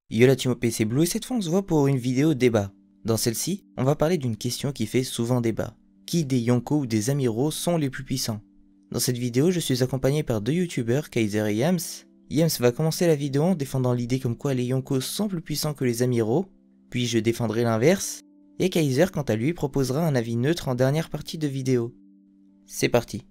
Yo la team OP, c'est Blue et cette fois on se voit pour une vidéo débat. Dans celle-ci, on va parler d'une question qui fait souvent débat. Qui des Yonko ou des Amiraux sont les plus puissants? Dans cette vidéo, je suis accompagné par deux youtubeurs, Kaiser et Yams. Yams va commencer la vidéo en défendant l'idée comme quoi les Yonko sont plus puissants que les Amiraux, puis je défendrai l'inverse, et Kaiser quant à lui proposera un avis neutre en dernière partie de vidéo. C'est parti.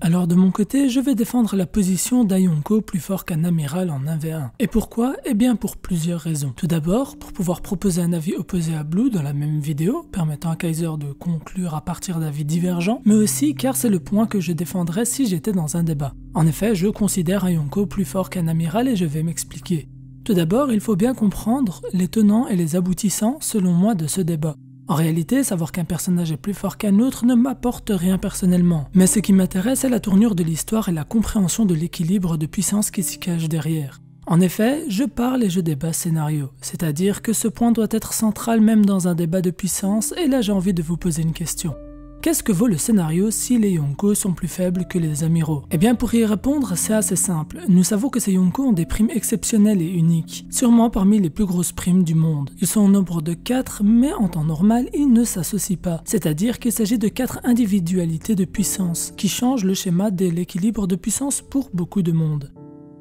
Alors de mon côté, je vais défendre la position d'un Yonko plus fort qu'un amiral en 1v1. Et pourquoi? Eh bien pour plusieurs raisons. Tout d'abord, pour pouvoir proposer un avis opposé à Blue dans la même vidéo, permettant à Kaiser de conclure à partir d'avis divergents, mais aussi car c'est le point que je défendrais si j'étais dans un débat. En effet, je considère un Yonko plus fort qu'un amiral et je vais m'expliquer. Tout d'abord, il faut bien comprendre les tenants et les aboutissants selon moi de ce débat. En réalité, savoir qu'un personnage est plus fort qu'un autre ne m'apporte rien personnellement, mais ce qui m'intéresse est la tournure de l'histoire et la compréhension de l'équilibre de puissance qui s'y cache derrière. En effet, je parle et je débat scénario, c'est-à-dire que ce point doit être central même dans un débat de puissance, et là j'ai envie de vous poser une question. Qu'est-ce que vaut le scénario si les Yonko sont plus faibles que les Amiraux? Eh bien pour y répondre, c'est assez simple. Nous savons que ces Yonko ont des primes exceptionnelles et uniques, sûrement parmi les plus grosses primes du monde. Ils sont au nombre de 4, mais en temps normal, ils ne s'associent pas. C'est-à-dire qu'il s'agit de 4 individualités de puissance, qui changent le schéma de l'équilibre de puissance pour beaucoup de monde.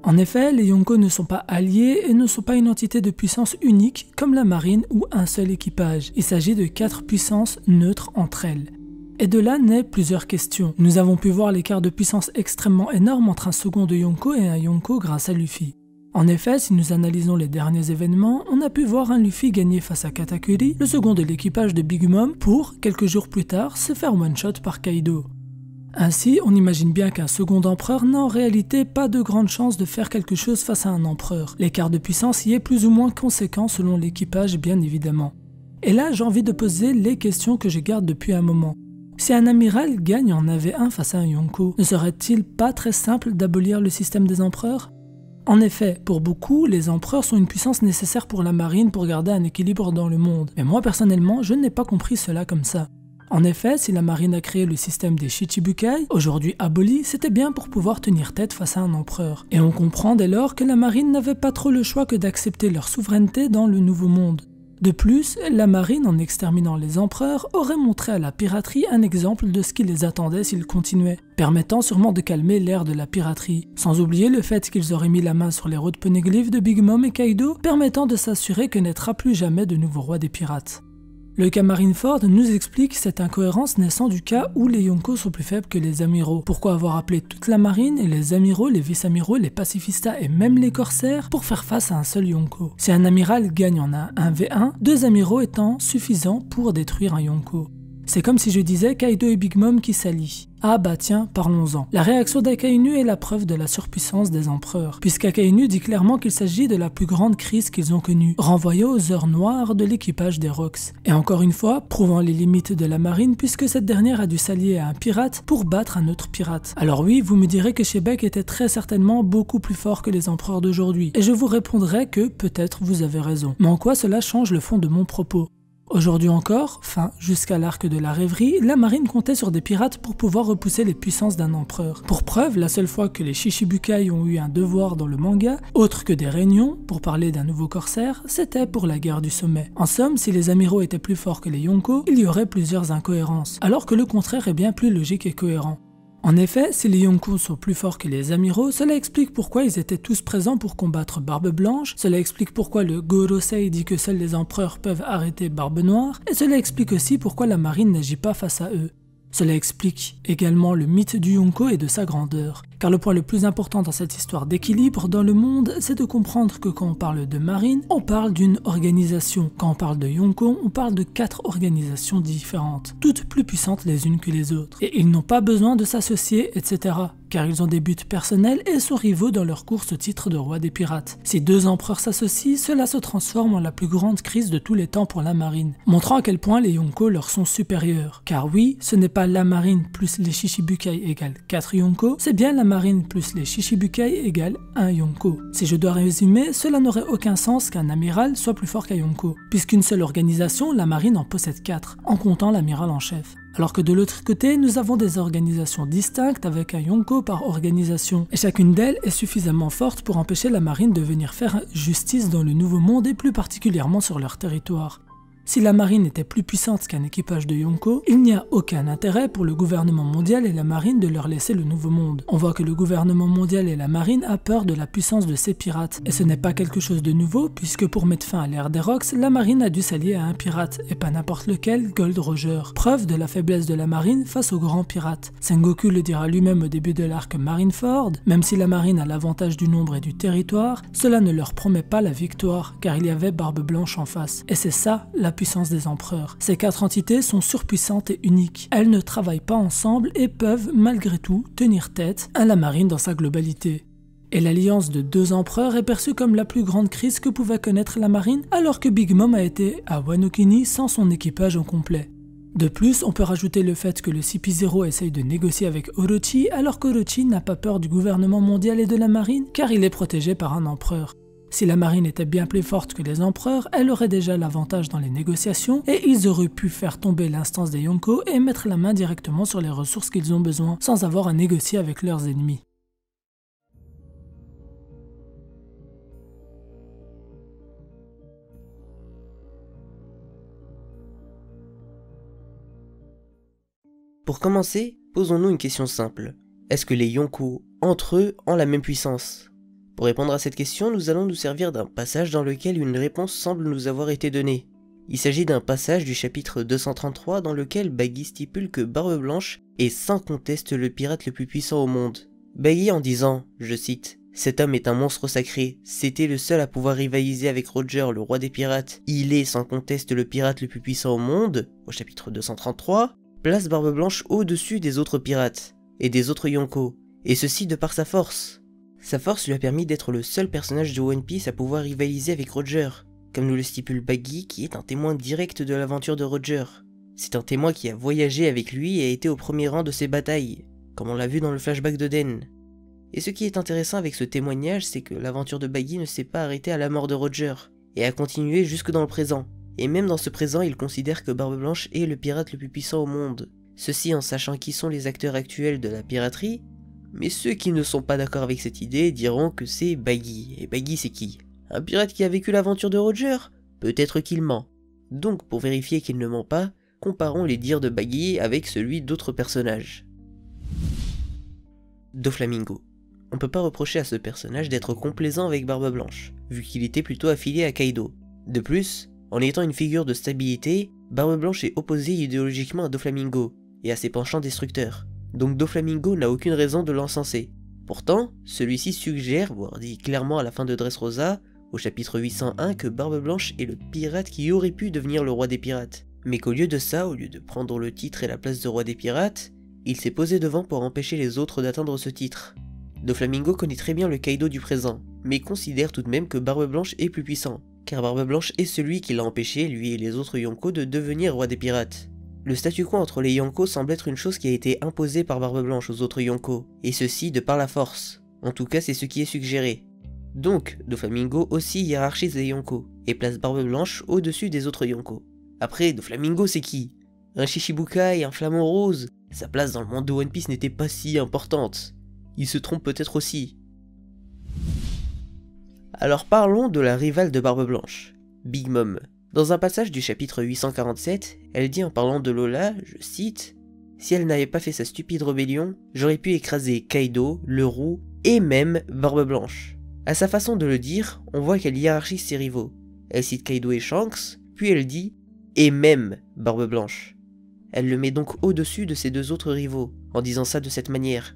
En effet, les Yonko ne sont pas alliés et ne sont pas une entité de puissance unique comme la marine ou un seul équipage. Il s'agit de 4 puissances neutres entre elles. Et de là naît plusieurs questions. Nous avons pu voir l'écart de puissance extrêmement énorme entre un second de Yonko et un Yonko grâce à Luffy. En effet, si nous analysons les derniers événements, on a pu voir un Luffy gagner face à Katakuri, le second de l'équipage de Big Mom, pour, quelques jours plus tard, se faire one-shot par Kaido. Ainsi, on imagine bien qu'un second empereur n'a en réalité pas de grande chance de faire quelque chose face à un empereur. L'écart de puissance y est plus ou moins conséquent selon l'équipage bien évidemment. Et là, j'ai envie de poser les questions que je garde depuis un moment. Si un amiral gagne en AV1 face à un Yonko, ne serait-il pas très simple d'abolir le système des empereurs? En effet, pour beaucoup, les empereurs sont une puissance nécessaire pour la marine pour garder un équilibre dans le monde. Mais moi personnellement, je n'ai pas compris cela comme ça. En effet, si la marine a créé le système des Shichibukai, aujourd'hui aboli, c'était bien pour pouvoir tenir tête face à un empereur. Et on comprend dès lors que la marine n'avait pas trop le choix que d'accepter leur souveraineté dans le nouveau monde. De plus, la marine, en exterminant les empereurs, aurait montré à la piraterie un exemple de ce qui les attendait s'ils continuaient, permettant sûrement de calmer l'ère de la piraterie. Sans oublier le fait qu'ils auraient mis la main sur les routes poneglyphes de Big Mom et Kaido, permettant de s'assurer que naîtra plus jamais de nouveau roi des pirates. Le cas Marineford nous explique cette incohérence naissant du cas où les Yonko sont plus faibles que les Amiraux. Pourquoi avoir appelé toute la marine et les Amiraux, les vice-amiraux, les pacifistas et même les corsaires pour faire face à un seul Yonko? Si un amiral gagne en un 1v1, 2 Amiraux étant suffisants pour détruire un Yonko. C'est comme si je disais Kaido et Big Mom qui s'allient. Ah bah tiens, parlons-en. La réaction d'Akainu est la preuve de la surpuissance des empereurs, puisqu'Akainu dit clairement qu'il s'agit de la plus grande crise qu'ils ont connue, renvoyée aux heures noires de l'équipage des Rocks. Et encore une fois, prouvant les limites de la marine puisque cette dernière a dû s'allier à un pirate pour battre un autre pirate. Alors oui, vous me direz que Shebeck était très certainement beaucoup plus fort que les empereurs d'aujourd'hui, et je vous répondrai que peut-être vous avez raison. Mais en quoi cela change le fond de mon propos? Aujourd'hui encore, jusqu'à l'arc de la rêverie, la marine comptait sur des pirates pour pouvoir repousser les puissances d'un empereur. Pour preuve, la seule fois que les Shichibukai ont eu un devoir dans le manga, autre que des réunions, pour parler d'un nouveau corsaire, c'était pour la guerre du sommet. En somme, si les Amiraux étaient plus forts que les Yonko, il y aurait plusieurs incohérences, alors que le contraire est bien plus logique et cohérent. En effet, si les Yonko sont plus forts que les Amiraux, cela explique pourquoi ils étaient tous présents pour combattre Barbe Blanche, cela explique pourquoi le Gorosei dit que seuls les empereurs peuvent arrêter Barbe Noire, et cela explique aussi pourquoi la marine n'agit pas face à eux. Cela explique également le mythe du Yonko et de sa grandeur, car le point le plus important dans cette histoire d'équilibre dans le monde, c'est de comprendre que quand on parle de marine, on parle d'une organisation. Quand on parle de Yonko, on parle de 4 organisations différentes, toutes plus puissantes les unes que les autres. Et ils n'ont pas besoin de s'associer, etc. car ils ont des buts personnels et sont rivaux dans leur course au titre de roi des pirates. Si deux empereurs s'associent, cela se transforme en la plus grande crise de tous les temps pour la marine, montrant à quel point les Yonko leur sont supérieurs. Car oui, ce n'est pas la marine plus les Shichibukai égale 4 Yonko, c'est bien la marine plus les Shichibukai égale 1 Yonko. Si je dois résumer, cela n'aurait aucun sens qu'un amiral soit plus fort qu'un Yonko, puisqu'une seule organisation, la marine en possède 4, en comptant l'amiral en chef. Alors que de l'autre côté, nous avons des organisations distinctes avec un Yonko par organisation, et chacune d'elles est suffisamment forte pour empêcher la marine de venir faire justice dans le Nouveau Monde et plus particulièrement sur leur territoire. Si la marine était plus puissante qu'un équipage de Yonko, il n'y a aucun intérêt pour le gouvernement mondial et la marine de leur laisser le Nouveau Monde. On voit que le gouvernement mondial et la marine a peur de la puissance de ces pirates. Et ce n'est pas quelque chose de nouveau, puisque pour mettre fin à l'ère des Rocks, la marine a dû s'allier à un pirate, et pas n'importe lequel, Gold Roger. Preuve de la faiblesse de la marine face aux grands pirates. Sengoku le dira lui-même au début de l'arc Marineford, même si la marine a l'avantage du nombre et du territoire, cela ne leur promet pas la victoire, car il y avait Barbe Blanche en face. Et c'est ça, la puissance des empereurs. Ces 4 entités sont surpuissantes et uniques. Elles ne travaillent pas ensemble et peuvent, malgré tout, tenir tête à la marine dans sa globalité. Et l'alliance de 2 empereurs est perçue comme la plus grande crise que pouvait connaître la marine, alors que Big Mom a été à Wano Kuni sans son équipage au complet. De plus, on peut rajouter le fait que le CP0 essaye de négocier avec Orochi, alors qu'Orochi n'a pas peur du gouvernement mondial et de la marine, car il est protégé par un empereur. Si la marine était bien plus forte que les empereurs, elle aurait déjà l'avantage dans les négociations et ils auraient pu faire tomber l'instance des Yonko et mettre la main directement sur les ressources qu'ils ont besoin, sans avoir à négocier avec leurs ennemis. Pour commencer, posons-nous une question simple. Est-ce que les Yonko, entre eux, ont la même puissance ? Pour répondre à cette question, nous allons nous servir d'un passage dans lequel une réponse semble nous avoir été donnée. Il s'agit d'un passage du chapitre 233 dans lequel Baggy stipule que Barbe Blanche est sans conteste le pirate le plus puissant au monde. Baggy en disant, je cite, « Cet homme est un monstre sacré, c'était le seul à pouvoir rivaliser avec Roger, le roi des pirates. Il est sans conteste le pirate le plus puissant au monde, au chapitre 233, place Barbe Blanche au-dessus des autres pirates et des autres Yonko, et ceci de par sa force. Sa force lui a permis d'être le seul personnage de One Piece à pouvoir rivaliser avec Roger, comme nous le stipule Baggy qui est un témoin direct de l'aventure de Roger. C'est un témoin qui a voyagé avec lui et a été au premier rang de ses batailles, comme on l'a vu dans le flashback d'Oden. Et ce qui est intéressant avec ce témoignage, c'est que l'aventure de Baggy ne s'est pas arrêtée à la mort de Roger, et a continué jusque dans le présent. Et même dans ce présent, il considère que Barbe Blanche est le pirate le plus puissant au monde. Ceci en sachant qui sont les acteurs actuels de la piraterie, mais ceux qui ne sont pas d'accord avec cette idée diront que c'est Baggy. Et Baggy c'est qui? Un pirate qui a vécu l'aventure de Roger? Peut-être qu'il ment. Donc pour vérifier qu'il ne ment pas, comparons les dires de Baggy avec celui d'autres personnages. Doflamingo. On peut pas reprocher à ce personnage d'être complaisant avec Barbe Blanche, vu qu'il était plutôt affilié à Kaido. De plus, en étant une figure de stabilité, Barbe Blanche est opposée idéologiquement à Doflamingo, et à ses penchants destructeurs. Donc Doflamingo n'a aucune raison de l'encenser. Pourtant, celui-ci suggère, voire dit clairement à la fin de Dressrosa, au chapitre 801, que Barbe Blanche est le pirate qui aurait pu devenir le roi des pirates. Mais qu'au lieu de ça, au lieu de prendre le titre et la place de roi des pirates, il s'est posé devant pour empêcher les autres d'atteindre ce titre. Doflamingo connaît très bien le Kaido du présent, mais considère tout de même que Barbe Blanche est plus puissant, car Barbe Blanche est celui qui l'a empêché, lui et les autres Yonko, de devenir roi des pirates. Le statu quo entre les Yonko semble être une chose qui a été imposée par Barbe Blanche aux autres Yonko, et ceci de par la force. En tout cas, c'est ce qui est suggéré. Donc, Doflamingo aussi hiérarchise les Yonko, et place Barbe Blanche au-dessus des autres Yonko. Après, Doflamingo c'est qui? Un Shichibukai, un flamant rose? Sa place dans le monde de One Piece n'était pas si importante. Il se trompe peut-être aussi. Alors parlons de la rivale de Barbe Blanche, Big Mom. Dans un passage du chapitre 847, elle dit en parlant de Lola, je cite, « Si elle n'avait pas fait sa stupide rébellion, j'aurais pu écraser Kaido, le roux et même Barbe Blanche. » À sa façon de le dire, on voit qu'elle hiérarchise ses rivaux. Elle cite Kaido et Shanks, puis elle dit « et même Barbe Blanche ». Elle le met donc au-dessus de ses deux autres rivaux, en disant ça de cette manière.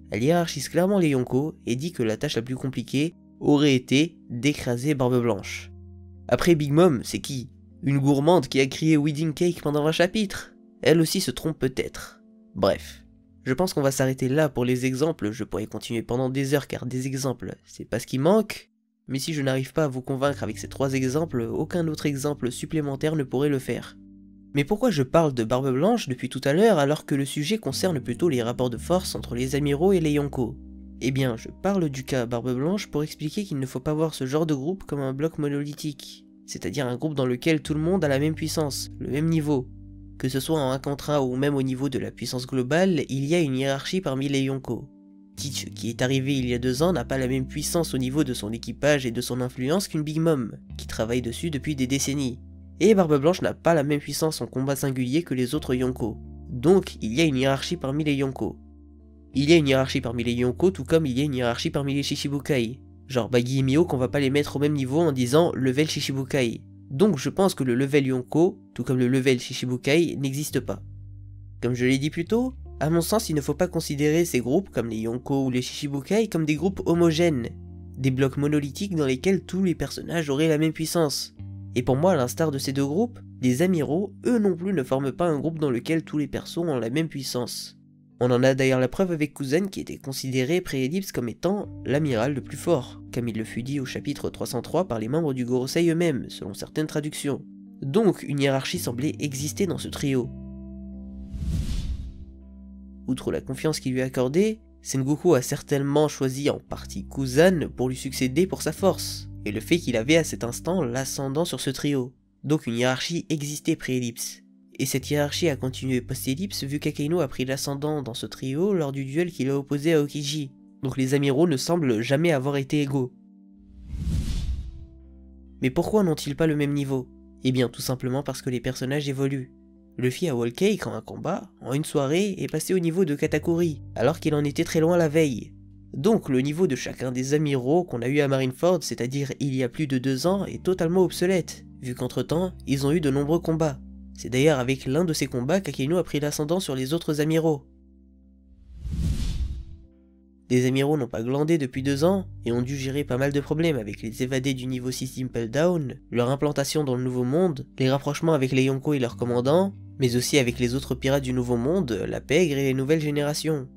Elle hiérarchise clairement les Yonko et dit que la tâche la plus compliquée aurait été d'écraser Barbe Blanche. Après Big Mom, c'est qui? Une gourmande qui a crié Wedding Cake pendant 20 chapitres? Elle aussi se trompe peut-être. Bref. Je pense qu'on va s'arrêter là pour les exemples, je pourrais continuer pendant des heures car des exemples, c'est pas ce qui manque. Mais si je n'arrive pas à vous convaincre avec ces 3 exemples, aucun autre exemple supplémentaire ne pourrait le faire. Mais pourquoi je parle de Barbe Blanche depuis tout à l'heure alors que le sujet concerne plutôt les rapports de force entre les amiraux et les Yonko? Eh bien, je parle du cas Barbe Blanche pour expliquer qu'il ne faut pas voir ce genre de groupe comme un bloc monolithique, c'est-à-dire un groupe dans lequel tout le monde a la même puissance, le même niveau. Que ce soit en 1 contre 1 ou même au niveau de la puissance globale, il y a une hiérarchie parmi les Yonko. Teach, qui est arrivé il y a 2 ans, n'a pas la même puissance au niveau de son équipage et de son influence qu'une Big Mom, qui travaille dessus depuis des décennies. Et Barbe Blanche n'a pas la même puissance en combat singulier que les autres Yonko. Donc, il y a une hiérarchie parmi les Yonko. Il y a une hiérarchie parmi les Yonko tout comme il y a une hiérarchie parmi les Shichibukai. Genre Bagi et Mihawk, on va pas les mettre au même niveau en disant level Shichibukai. Donc je pense que le level Yonko, tout comme le level Shichibukai, n'existe pas. Comme je l'ai dit plus tôt, à mon sens il ne faut pas considérer ces groupes comme les Yonko ou les Shichibukai comme des groupes homogènes, des blocs monolithiques dans lesquels tous les personnages auraient la même puissance. Et pour moi, à l'instar de ces 2 groupes, les amiraux, eux non plus ne forment pas un groupe dans lequel tous les persos ont la même puissance. On en a d'ailleurs la preuve avec Kuzen qui était considéré pré-Ellipse comme étant l'amiral le plus fort, comme il le fut dit au chapitre 303 par les membres du Gorosei eux-mêmes, selon certaines traductions. Donc une hiérarchie semblait exister dans ce trio. Outre la confiance qu'il lui a accordée, Sengoku a certainement choisi en partie Kuzen pour lui succéder pour sa force, et le fait qu'il avait à cet instant l'ascendant sur ce trio. Donc une hiérarchie existait pré-Ellipse. Et cette hiérarchie a continué post-Ellipse vu qu'Akainu a pris l'ascendant dans ce trio lors du duel qu'il a opposé à Aokiji. Donc les amiraux ne semblent jamais avoir été égaux. Mais pourquoi n'ont-ils pas le même niveau? Eh bien tout simplement parce que les personnages évoluent. Luffy a wall cake en un combat, en une soirée, est passé au niveau de Katakuri, alors qu'il en était très loin la veille. Donc le niveau de chacun des amiraux qu'on a eu à Marineford, c'est-à-dire il y a plus de 2 ans, est totalement obsolète, vu qu'entre-temps, ils ont eu de nombreux combats. C'est d'ailleurs avec l'un de ces combats qu'Akainu a pris l'ascendant sur les autres amiraux. Les amiraux n'ont pas glandé depuis 2 ans et ont dû gérer pas mal de problèmes avec les évadés du niveau 6 Impel Down, leur implantation dans le Nouveau Monde, les rapprochements avec les Yonko et leurs commandants, mais aussi avec les autres pirates du Nouveau Monde, la Pègre et les nouvelles générations.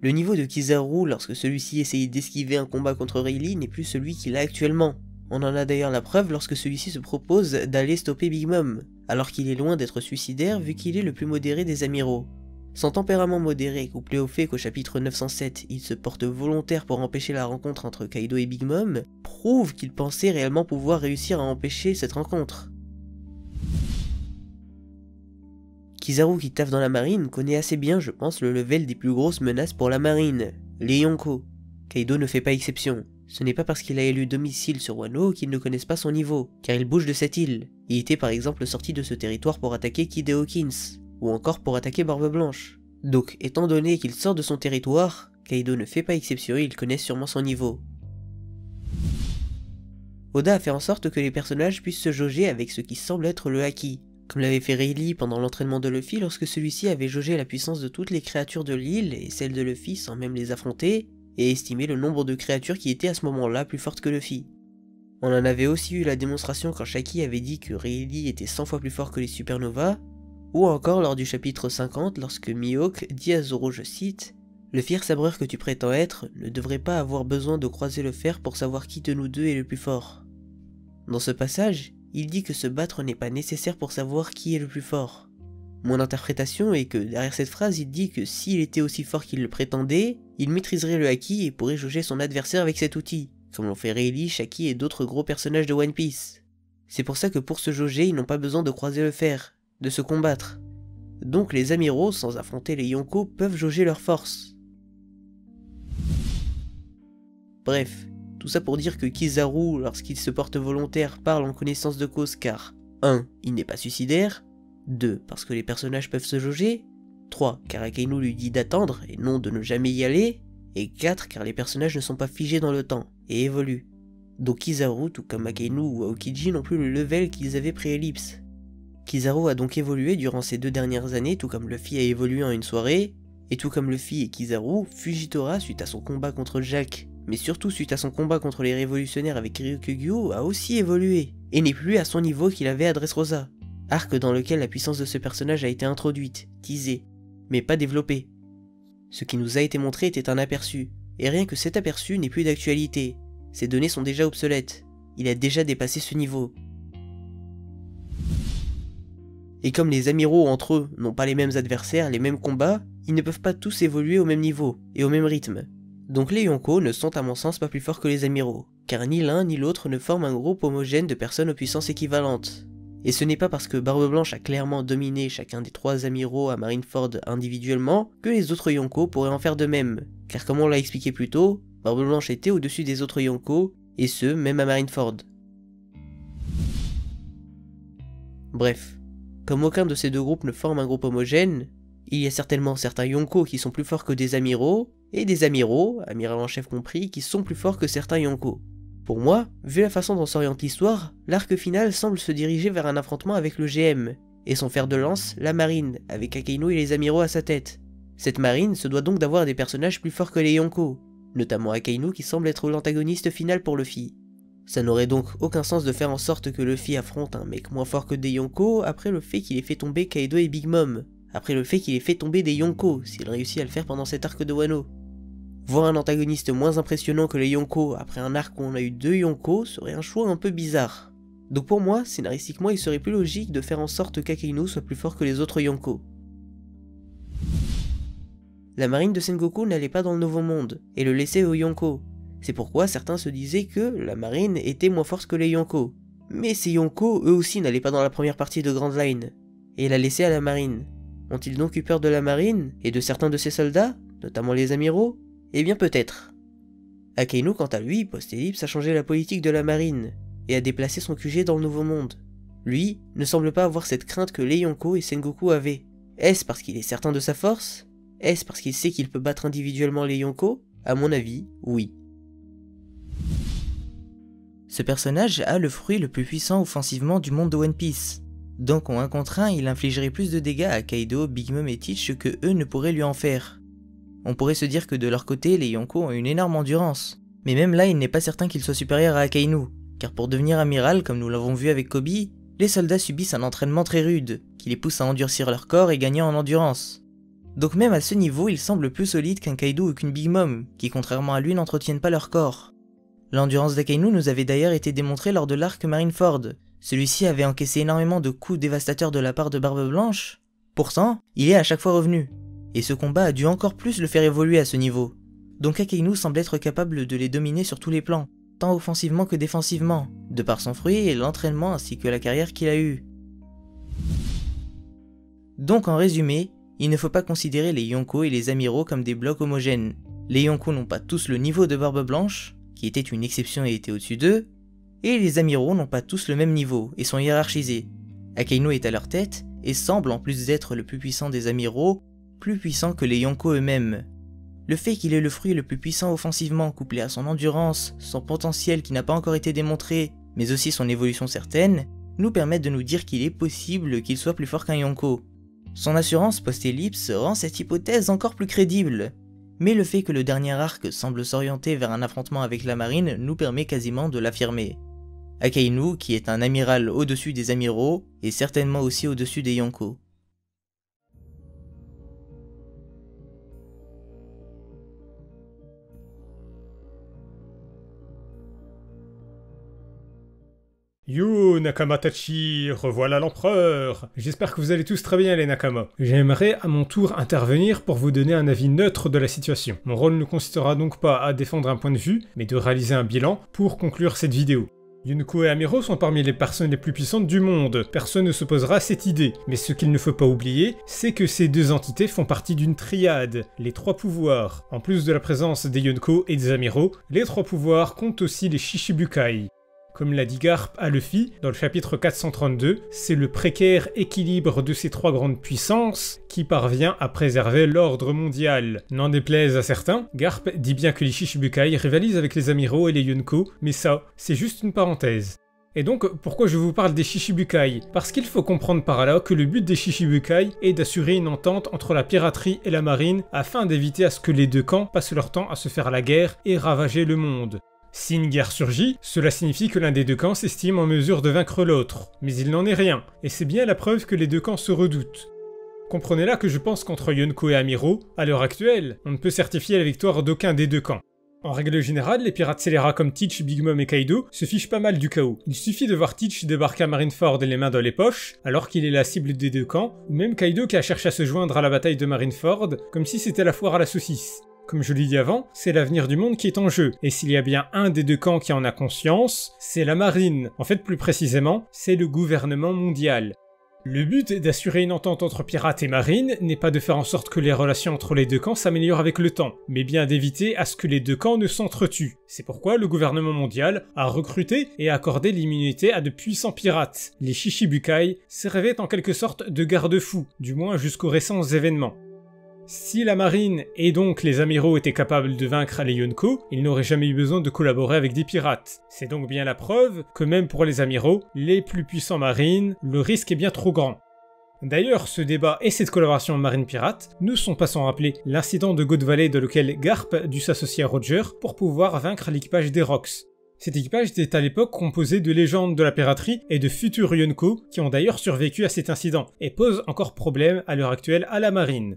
Le niveau de Kizaru lorsque celui-ci essayait d'esquiver un combat contre Rayleigh n'est plus celui qu'il a actuellement. On en a d'ailleurs la preuve lorsque celui-ci se propose d'aller stopper Big Mom, alors qu'il est loin d'être suicidaire vu qu'il est le plus modéré des amiraux. Son tempérament modéré, couplé au fait qu'au chapitre 907, il se porte volontaire pour empêcher la rencontre entre Kaido et Big Mom, prouve qu'il pensait réellement pouvoir réussir à empêcher cette rencontre. Kizaru qui taffe dans la marine connaît assez bien, je pense, le level des plus grosses menaces pour la marine, les Yonko. Kaido ne fait pas exception. Ce n'est pas parce qu'il a élu domicile sur Wano qu'ils ne connaissent pas son niveau, car il bouge de cette île. Il était par exemple sorti de ce territoire pour attaquer Kid Hawkins, ou encore pour attaquer Barbe Blanche. Donc, étant donné qu'il sort de son territoire, Kaido ne fait pas exception et il connaît sûrement son niveau. Oda a fait en sorte que les personnages puissent se jauger avec ce qui semble être le haki, comme l'avait fait Rayleigh pendant l'entraînement de Luffy lorsque celui-ci avait jaugé la puissance de toutes les créatures de l'île et celle de Luffy sans même les affronter, et estimé le nombre de créatures qui étaient à ce moment-là plus fortes que Luffy. On en avait aussi eu la démonstration quand Shaki avait dit que Rayleigh était 100 fois plus fort que les supernovas, ou encore lors du chapitre 50 lorsque Mihawk dit à Zoro, je cite, « Le fier sabreur que tu prétends être ne devrait pas avoir besoin de croiser le fer pour savoir qui de nous deux est le plus fort. » Dans ce passage, il dit que se battre n'est pas nécessaire pour savoir qui est le plus fort. Mon interprétation est que derrière cette phrase, il dit que s'il était aussi fort qu'il le prétendait, il maîtriserait le haki et pourrait jauger son adversaire avec cet outil, comme l'ont fait Rayleigh, Shaki et d'autres gros personnages de One Piece. C'est pour ça que pour se jauger, ils n'ont pas besoin de croiser le fer, de se combattre. Donc les amiraux, sans affronter les Yonko, peuvent jauger leur force. Bref, tout ça pour dire que Kizaru, lorsqu'il se porte volontaire, parle en connaissance de cause car 1. Il n'est pas suicidaire, 2. Parce que les personnages peuvent se jauger, 3. Car Akainu lui dit d'attendre et non de ne jamais y aller, et 4. Car les personnages ne sont pas figés dans le temps, et évoluent. Donc Kizaru, tout comme Akainu ou Aokiji, n'ont plus le level qu'ils avaient pré-ellipse. Kizaru a donc évolué durant ces 2 dernières années, tout comme Luffy a évolué en une soirée, et tout comme Luffy et Kizaru, Fujitora, suite à son combat contre Jack, mais surtout suite à son combat contre les révolutionnaires avec Ryukugyu, a aussi évolué, et n'est plus à son niveau qu'il avait à Dressrosa. arc dans lequel la puissance de ce personnage a été introduite, teasée, mais pas développée. Ce qui nous a été montré était un aperçu, et rien que cet aperçu n'est plus d'actualité. Ces données sont déjà obsolètes, il a déjà dépassé ce niveau. Et comme les amiraux entre eux n'ont pas les mêmes adversaires, les mêmes combats, ils ne peuvent pas tous évoluer au même niveau et au même rythme. Donc les Yonko ne sont à mon sens pas plus forts que les amiraux, car ni l'un ni l'autre ne forment un groupe homogène de personnes aux puissances équivalentes. Et ce n'est pas parce que Barbe Blanche a clairement dominé chacun des 3 amiraux à Marineford individuellement que les autres Yonko pourraient en faire de même, car comme on l'a expliqué plus tôt, Barbe Blanche était au-dessus des autres Yonko, et ce, même à Marineford. Bref. Comme aucun de ces deux groupes ne forme un groupe homogène, il y a certainement certains Yonko qui sont plus forts que des amiraux, et des amiraux, amiral en chef compris, qui sont plus forts que certains Yonko. Pour moi, vu la façon dont s'oriente l'histoire, l'arc final semble se diriger vers un affrontement avec le GM, et son fer de lance, la marine, avec Akainu et les amiraux à sa tête. Cette marine se doit donc d'avoir des personnages plus forts que les Yonko, notamment Akainu qui semble être l'antagoniste final pour Luffy. Ça n'aurait donc aucun sens de faire en sorte que Luffy affronte un mec moins fort que des Yonko après le fait qu'il ait fait tomber Kaido et Big Mom, après le fait qu'il ait fait tomber des Yonko, s'il réussit à le faire pendant cet arc de Wano. Voir un antagoniste moins impressionnant que les Yonko après un arc où on a eu 2 Yonko serait un choix un peu bizarre. Donc pour moi, scénaristiquement il serait plus logique de faire en sorte qu'Akainu soit plus fort que les autres Yonko. La marine de Sengoku n'allait pas dans le Nouveau Monde, et le laissait aux Yonko. C'est pourquoi certains se disaient que la marine était moins forte que les Yonko. Mais ces Yonko, eux aussi, n'allaient pas dans la première partie de Grand Line, et la laissaient à la marine. Ont-ils donc eu peur de la marine, et de certains de ses soldats, notamment les amiraux? Eh bien peut-être. Akainu, quant à lui, post-ellipse, a changé la politique de la marine, et a déplacé son QG dans le Nouveau Monde. Lui, ne semble pas avoir cette crainte que les Yonko et Sengoku avaient. Est-ce parce qu'il est certain de sa force? Est-ce parce qu'il sait qu'il peut battre individuellement les Yonko? À mon avis, oui. Ce personnage a le fruit le plus puissant offensivement du monde de One Piece. Donc en 1 contre 1, il infligerait plus de dégâts à Kaido, Big Mom et Teach que eux ne pourraient lui en faire. On pourrait se dire que de leur côté, les Yonko ont une énorme endurance. Mais même là, il n'est pas certain qu'il soit supérieur à Akainu, car pour devenir amiral, comme nous l'avons vu avec Kobe, les soldats subissent un entraînement très rude, qui les pousse à endurcir leur corps et gagner en endurance. Donc même à ce niveau, ils semblent plus solides qu'un Kaido ou qu'une Big Mom, qui contrairement à lui n'entretiennent pas leur corps. L'endurance d'Akainu nous avait d'ailleurs été démontrée lors de l'arc Marineford. Celui-ci avait encaissé énormément de coups dévastateurs de la part de Barbe Blanche. Pourtant, il est à chaque fois revenu. Et ce combat a dû encore plus le faire évoluer à ce niveau. Donc Akainu semble être capable de les dominer sur tous les plans, tant offensivement que défensivement, de par son fruit et l'entraînement ainsi que la carrière qu'il a eue. Donc en résumé, il ne faut pas considérer les Yonko et les amiraux comme des blocs homogènes. Les Yonko n'ont pas tous le niveau de Barbe Blanche, qui était une exception et était au-dessus d'eux, et les amiraux n'ont pas tous le même niveau et sont hiérarchisés. Akainu est à leur tête et semble, en plus d'être le plus puissant des amiraux, plus puissant que les Yonko eux-mêmes. Le fait qu'il ait le fruit le plus puissant offensivement couplé à son endurance, son potentiel qui n'a pas encore été démontré, mais aussi son évolution certaine, nous permettent de nous dire qu'il est possible qu'il soit plus fort qu'un Yonko. Son assurance post-ellipse rend cette hypothèse encore plus crédible. Mais le fait que le dernier arc semble s'orienter vers un affrontement avec la marine nous permet quasiment de l'affirmer. Akainu, qui est un amiral au-dessus des amiraux, est certainement aussi au-dessus des Yonko. Yo Nakamatachi, revoilà l'empereur. J'espère que vous allez tous très bien les Nakama. J'aimerais à mon tour intervenir pour vous donner un avis neutre de la situation. Mon rôle ne consistera donc pas à défendre un point de vue, mais de réaliser un bilan pour conclure cette vidéo. Yonko et Amiro sont parmi les personnes les plus puissantes du monde, personne ne s'opposera à cette idée. Mais ce qu'il ne faut pas oublier, c'est que ces deux entités font partie d'une triade, les 3 pouvoirs. En plus de la présence des Yonko et des Amiro, les 3 pouvoirs comptent aussi les Shichibukai. Comme l'a dit Garp à Luffy, dans le chapitre 432, c'est le précaire équilibre de ces 3 grandes puissances qui parvient à préserver l'ordre mondial. N'en déplaise à certains, Garp dit bien que les Shichibukai rivalisent avec les Amiraux et les Yonko, mais ça, c'est juste une parenthèse. Et donc, pourquoi je vous parle des Shichibukai? Parce qu'il faut comprendre par là que le but des Shichibukai est d'assurer une entente entre la piraterie et la marine afin d'éviter à ce que les deux camps passent leur temps à se faire la guerre et ravager le monde. Si une guerre surgit, cela signifie que l'un des deux camps s'estime en mesure de vaincre l'autre. Mais il n'en est rien, et c'est bien la preuve que les deux camps se redoutent. Comprenez là que je pense qu'entre Yonko et Amiro, à l'heure actuelle, on ne peut certifier la victoire d'aucun des deux camps. En règle générale, les pirates scélérats comme Teach, Big Mom et Kaido se fichent pas mal du chaos. Il suffit de voir Teach débarquer à Marineford les mains dans les poches, alors qu'il est la cible des deux camps, ou même Kaido qui a cherché à se joindre à la bataille de Marineford, comme si c'était la foire à la saucisse. Comme je l'ai dit avant, c'est l'avenir du monde qui est en jeu, et s'il y a bien un des deux camps qui en a conscience, c'est la marine. En fait, plus précisément, c'est le gouvernement mondial. Le but d'assurer une entente entre pirates et marines n'est pas de faire en sorte que les relations entre les deux camps s'améliorent avec le temps, mais bien d'éviter à ce que les deux camps ne s'entretuent. C'est pourquoi le gouvernement mondial a recruté et accordé l'immunité à de puissants pirates. Les Shichibukai servaient en quelque sorte de garde-fous, du moins jusqu'aux récents événements. Si la marine et donc les amiraux étaient capables de vaincre les Yonko, ils n'auraient jamais eu besoin de collaborer avec des pirates. C'est donc bien la preuve que même pour les amiraux, les plus puissants marines, le risque est bien trop grand. D'ailleurs, ce débat et cette collaboration marine-pirate ne sont pas sans rappeler l'incident de God Valley dans lequel Garp dut s'associer à Roger pour pouvoir vaincre l'équipage des Rocks. Cet équipage était à l'époque composé de légendes de la piraterie et de futurs Yonko qui ont d'ailleurs survécu à cet incident et posent encore problème à l'heure actuelle à la marine.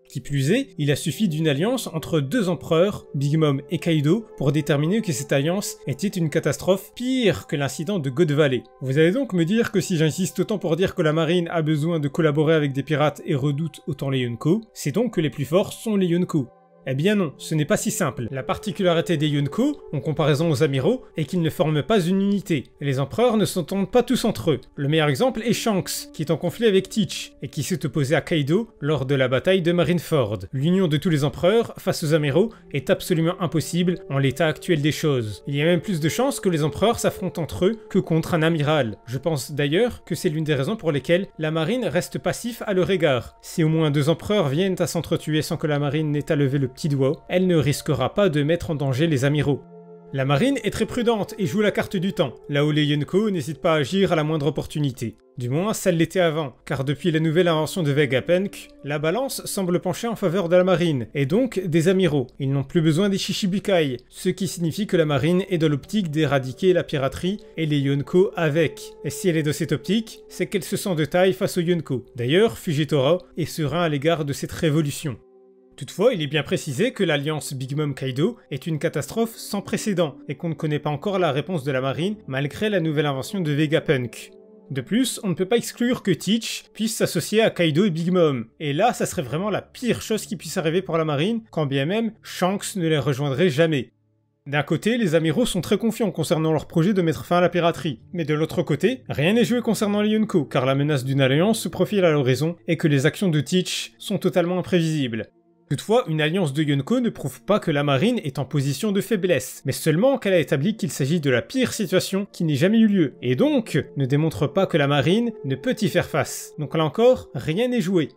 Qui plus est, il a suffi d'une alliance entre deux empereurs, Big Mom et Kaido, pour déterminer que cette alliance était une catastrophe pire que l'incident de God Valley. Vous allez donc me dire que si j'insiste autant pour dire que la marine a besoin de collaborer avec des pirates et redoute autant les Yonko, c'est donc que les plus forts sont les Yonko. Eh bien non, ce n'est pas si simple. La particularité des Yonko, en comparaison aux amiraux, est qu'ils ne forment pas une unité. Les empereurs ne s'entendent pas tous entre eux. Le meilleur exemple est Shanks, qui est en conflit avec Teach, et qui s'est opposé à Kaido lors de la bataille de Marineford. L'union de tous les empereurs face aux amiraux est absolument impossible en l'état actuel des choses. Il y a même plus de chances que les empereurs s'affrontent entre eux que contre un amiral. Je pense d'ailleurs que c'est l'une des raisons pour lesquelles la marine reste passif à leur égard. Si au moins deux empereurs viennent à s'entretuer sans que la marine n'ait à lever le petit doigt, elle ne risquera pas de mettre en danger les amiraux. La marine est très prudente et joue la carte du temps, là où les Yonko n'hésitent pas à agir à la moindre opportunité. Du moins, ça l'était avant, car depuis la nouvelle invention de Vegapunk, la balance semble pencher en faveur de la marine, et donc des amiraux. Ils n'ont plus besoin des Shichibukai, ce qui signifie que la marine est dans l'optique d'éradiquer la piraterie et les Yonko avec. Et si elle est dans cette optique, c'est qu'elle se sent de taille face aux Yonko. D'ailleurs, Fujitora est serein à l'égard de cette révolution. Toutefois, il est bien précisé que l'alliance Big Mom Kaido est une catastrophe sans précédent et qu'on ne connaît pas encore la réponse de la marine malgré la nouvelle invention de Vegapunk. De plus, on ne peut pas exclure que Teach puisse s'associer à Kaido et Big Mom, et là ça serait vraiment la pire chose qui puisse arriver pour la marine, quand bien même Shanks ne les rejoindrait jamais. D'un côté, les amiraux sont très confiants concernant leur projet de mettre fin à la piraterie, mais de l'autre côté, rien n'est joué concernant les Yonko, car la menace d'une alliance se profile à l'horizon et que les actions de Teach sont totalement imprévisibles. Toutefois, une alliance de Yonko ne prouve pas que la marine est en position de faiblesse, mais seulement qu'elle a établi qu'il s'agit de la pire situation qui n'ait jamais eu lieu, et donc ne démontre pas que la marine ne peut y faire face. Donc là encore, rien n'est joué.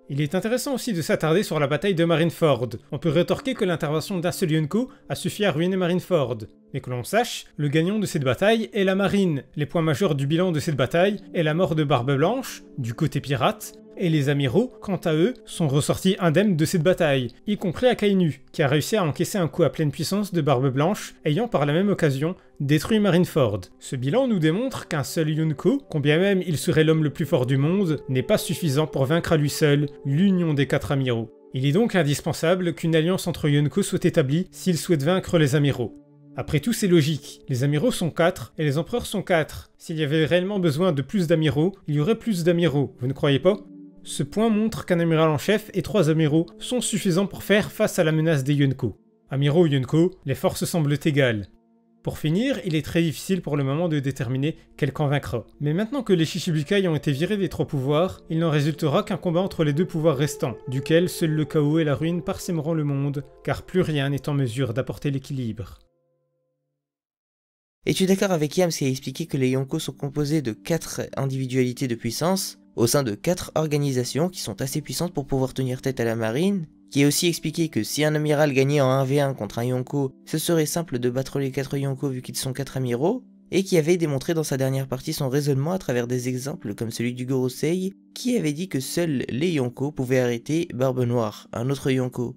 Il est intéressant aussi de s'attarder sur la bataille de Marineford. On peut rétorquer que l'intervention d'un seul Yonko a suffi à ruiner Marineford. Mais que l'on sache, le gagnant de cette bataille est la marine. Les points majeurs du bilan de cette bataille est la mort de Barbe Blanche, du côté pirate, et les amiraux, quant à eux, sont ressortis indemnes de cette bataille, y compris Akainu, qui a réussi à encaisser un coup à pleine puissance de Barbe Blanche, ayant par la même occasion détruit Marineford. Ce bilan nous démontre qu'un seul Yonko, combien même il serait l'homme le plus fort du monde, n'est pas suffisant pour vaincre à lui seul l'union des 4 amiraux. Il est donc indispensable qu'une alliance entre Yonko soit établie s'ils souhaitent vaincre les amiraux. Après tout, c'est logique. Les amiraux sont 4 et les empereurs sont 4. S'il y avait réellement besoin de plus d'amiraux, il y aurait plus d'amiraux, vous ne croyez pas ? Ce point montre qu'un amiral en chef et 3 amiraux sont suffisants pour faire face à la menace des Yonko. Amiraux ou Yonko, les forces semblent égales. Pour finir, il est très difficile pour le moment de déterminer quel camp vaincra. Mais maintenant que les Shichibukai ont été virés des 3 pouvoirs, il n'en résultera qu'un combat entre les 2 pouvoirs restants, duquel seul le chaos et la ruine parsèmeront le monde, car plus rien n'est en mesure d'apporter l'équilibre. Es-tu d'accord avec Yams qui a expliqué que les Yonko sont composés de 4 individualités de puissance au sein de 4 organisations qui sont assez puissantes pour pouvoir tenir tête à la marine, qui a aussi expliqué que si un amiral gagnait en 1v1 contre un Yonko, ce serait simple de battre les 4 Yonko vu qu'ils sont 4 amiraux, et qui avait démontré dans sa dernière partie son raisonnement à travers des exemples comme celui du Gorosei, qui avait dit que seuls les Yonko pouvaient arrêter Barbe Noire, un autre Yonko.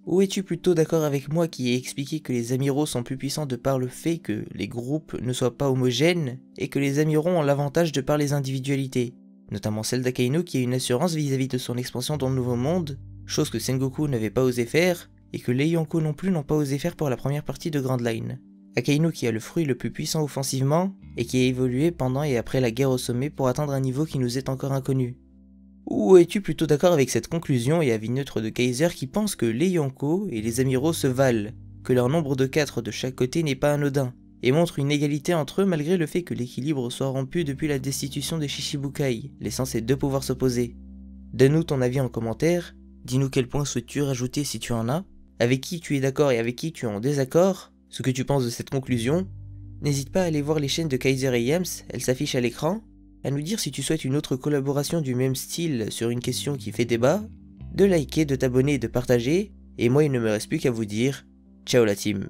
Ou es-tu plutôt d'accord avec moi qui ai expliqué que les amiraux sont plus puissants de par le fait que les groupes ne soient pas homogènes et que les amiraux ont l'avantage de par les individualités, notamment celle d'Akainu qui a une assurance vis-à-vis de son expansion dans le Nouveau Monde, chose que Sengoku n'avait pas osé faire et que les Yonko non plus n'ont pas osé faire pour la première partie de Grand Line. Akainu qui a le fruit le plus puissant offensivement et qui a évolué pendant et après la guerre au sommet pour atteindre un niveau qui nous est encore inconnu. Ou es-tu plutôt d'accord avec cette conclusion et avis neutre de Kaiser qui pense que les Yonko et les amiraux se valent, que leur nombre de 4 de chaque côté n'est pas anodin, et montre une égalité entre eux malgré le fait que l'équilibre soit rompu depuis la destitution des Shichibukai, laissant ces deux pouvoirs s'opposer? Donne-nous ton avis en commentaire, dis-nous quel point souhaites-tu rajouter si tu en as, avec qui tu es d'accord et avec qui tu es en désaccord, ce que tu penses de cette conclusion. N'hésite pas à aller voir les chaînes de Kaiser et Yams, elles s'affichent à l'écran, à nous dire si tu souhaites une autre collaboration du même style sur une question qui fait débat, de liker, de t'abonner et de partager, et moi il ne me reste plus qu'à vous dire, ciao la team.